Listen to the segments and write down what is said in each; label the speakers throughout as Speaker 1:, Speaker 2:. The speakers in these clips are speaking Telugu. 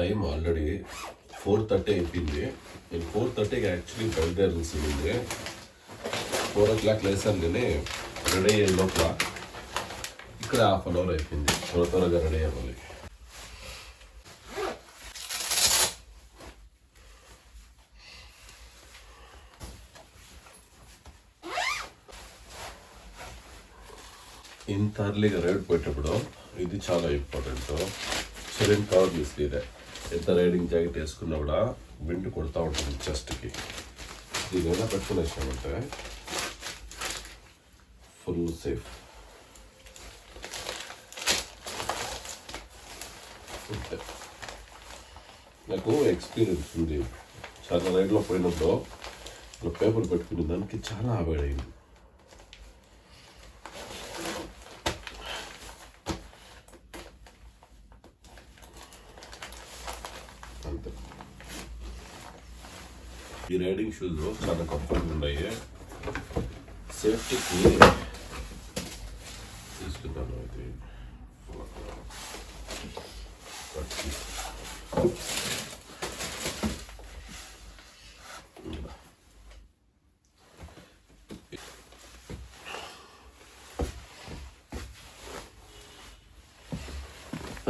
Speaker 1: టైం ఆల్రెడీ 4:30 అయిపోయింది. నేను 4:30కి యాక్చువల్లీ బయలుదేరాల్సింది. 4 o'clock లేసాను కానీ రెడీ అయ్యే లోపల ఇక్కడ హాఫ్ అన్ అవర్ అయిపోయింది. త్వరగా రెడీ అవ్వాలి. ఇంత అర్లీగా రైడ్ పోయేటప్పుడు ఇది చాలా ఇంపార్టెంట్. సరైన కవర్ తీసుకునే ఎంత రైడింగ్ జాకెట్ వేసుకున్నా కూడా విండ్ కొడుతూ ఉంటుంది చెస్ట్కి. దీని ఎలా పెట్టుకుని వేసామంటే ఫుల్ సేఫ్. నాకు ఎక్స్పీరియన్స్ ఉంది. చాలా రైడ్లో పోయినప్పుడు ఇలా పేపర్ పెట్టుకునే దానికి చాలా అవాయిడ్ అయింది. అంతే. ఈ రైడింగ్ షూస్ చాలా కంఫర్ట్గా ఉన్నాయి. సేఫ్టీకి తీసుకుంటాను. అది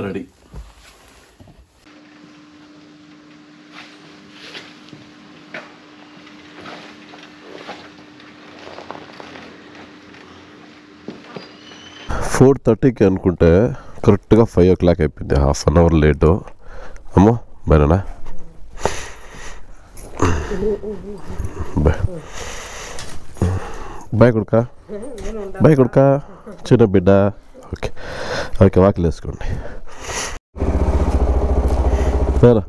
Speaker 1: రెడీ. ఫోర్ 4:30కి అనుకుంటే కరెక్ట్గా 5 o'clock అయిపోయింది. Half an hour late. అమ్మో బయనా బాయ్ కొడుకా చిన్న బిడ్డ. ఓకే ఓకే వాకిలు వేసుకోండి. సరే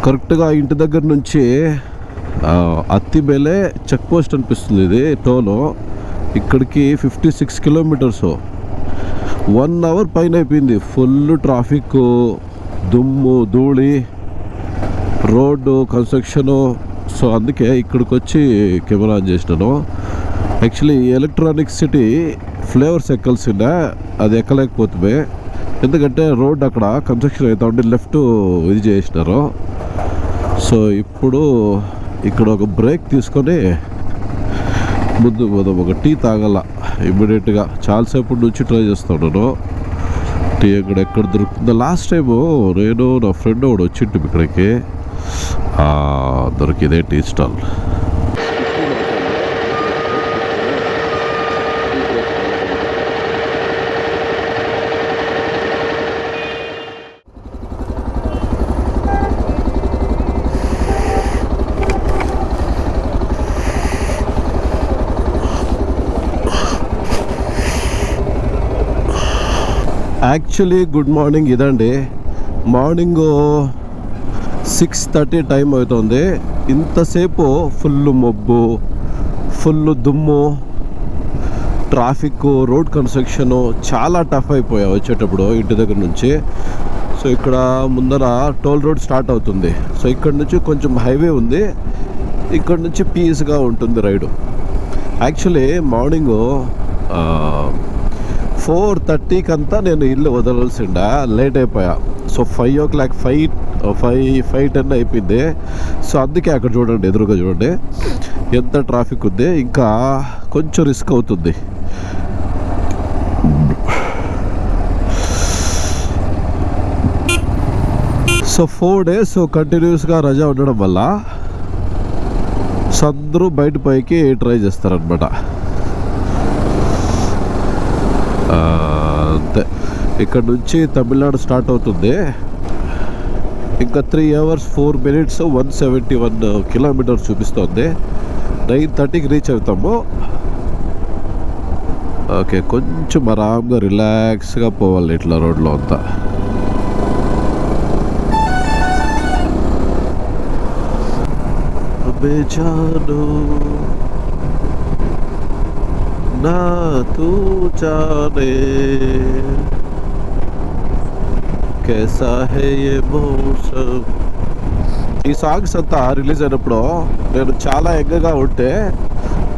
Speaker 1: కరెక్ట్గా ఇంటి దగ్గర నుంచి అత్తిబేలే చెక్ పోస్ట్ అనిపిస్తుంది. ఇది టోలు ఇక్కడికి 56 kilometers. 1 hour పైన అయిపోయింది. ఫుల్ ట్రాఫిక్, దుమ్ము ధూళి, రోడ్డు కన్స్ట్రక్షను. సో అందుకే ఇక్కడికి వచ్చి కెమెరా ఆన్ చేసినాను. యాక్చువల్లీ ఎలక్ట్రానిక్ సిటీ ఫ్లేవర్స్ ఎక్కాల్సిందే, అది ఎక్కలేకపోతుంది. ఎందుకంటే రోడ్ అక్కడ కన్స్ట్రక్షన్ అవుతా ఉంటే లెఫ్ట్ ఇది చేసినారు. సో ఇప్పుడు ఇక్కడ ఒక బ్రేక్ తీసుకొని ముందు ఒక టీ తాగాల ఇమ్మీడియట్గా. చాలాసేపు నుంచి ట్రై చేస్తున్నాను టీ ఎక్కడ దొరుకుతుందో. లాస్ట్ టైము నేను నా ఫ్రెండ్ ఒకడు వచ్చింటు ఇక్కడికి, దొరికిదే tea stall. Actually good morning. ఇదండి మార్నింగ్ 6:30 టైం అవుతుంది. ఇంతసేపు ఫుల్ మబ్బు, ఫుల్ దుమ్ము, ట్రాఫిక్, రోడ్ కన్స్ట్రక్షను చాలా టఫ్ అయిపోయా వచ్చేటప్పుడు ఇంటి దగ్గర నుంచి. సో ఇక్కడ ముందర టోల్ రోడ్ స్టార్ట్ అవుతుంది. సో ఇక్కడ నుంచి కొంచెం హైవే ఉంది, ఇక్కడ నుంచి పీస్గా ఉంటుంది రైడు. యాక్చువల్లీ మార్నింగ్ 4:30కి అంతా నేను ఇల్లు వదలాల్సిండా, లేట్ అయిపోయా. సో 5 o'clock 5:10 అయిపోయింది. సో అందుకే అక్కడ చూడండి, ఎదురుగా చూడండి ఎంత ట్రాఫిక్ ఉంది. ఇంకా కొంచెం రిస్క్ అవుతుంది. సో 4 days కంటిన్యూస్గా రజా ఉండడం వల్ల సో అందరూ బయట పైకి ట్రై చేస్తారనమాట. అంతే. ఇక్కడ నుంచి తమిళనాడు స్టార్ట్ అవుతుంది. ఇంకా 3 hours 4 minutes 171 kilometers చూపిస్తుంది. 9:30కి రీచ్ అవుతాము. ఓకే, కొంచెం ఆరాంగా రిలాక్స్గా పోవాలి ఇట్లా రోడ్లో అంతా. నా తూ జానే कैसा है ये मौसम. ఈ సాంగ్స్ అంతా రిలీజ్ అయినప్పుడు నేను చాలా యంగ్గా ఉంటే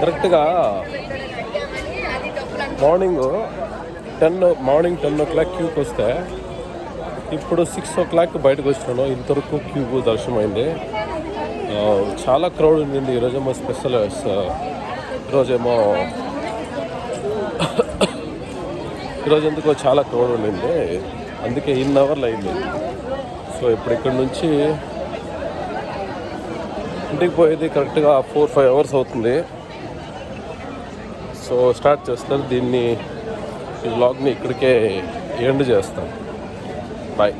Speaker 1: కరెక్ట్గా మార్నింగ్ 10 o'clock క్యూకి వస్తే ఇప్పుడు 6 o'clock బయటకు వచ్చినాను. ఇంతవరకు క్యూ దర్శనమైంది. చాలా క్రౌడ్ ఉండింది. ఈరోజేమో స్పెషల్ ఈరోజేమో ఈరోజు ఎందుకో చాలా క్రౌడ్ ఉండింది. అందుకే ఇన్ అవర్లు అయింది. సో ఇప్పుడు ఇక్కడ నుంచి ఇంటికి పోయేది కరెక్ట్గా 4-5 hours అవుతుంది. సో స్టార్ట్ చేస్తారు. ఈ వ్లాగ్ని ఇక్కడికే ఎండ్ చేస్తాం. బాయ్.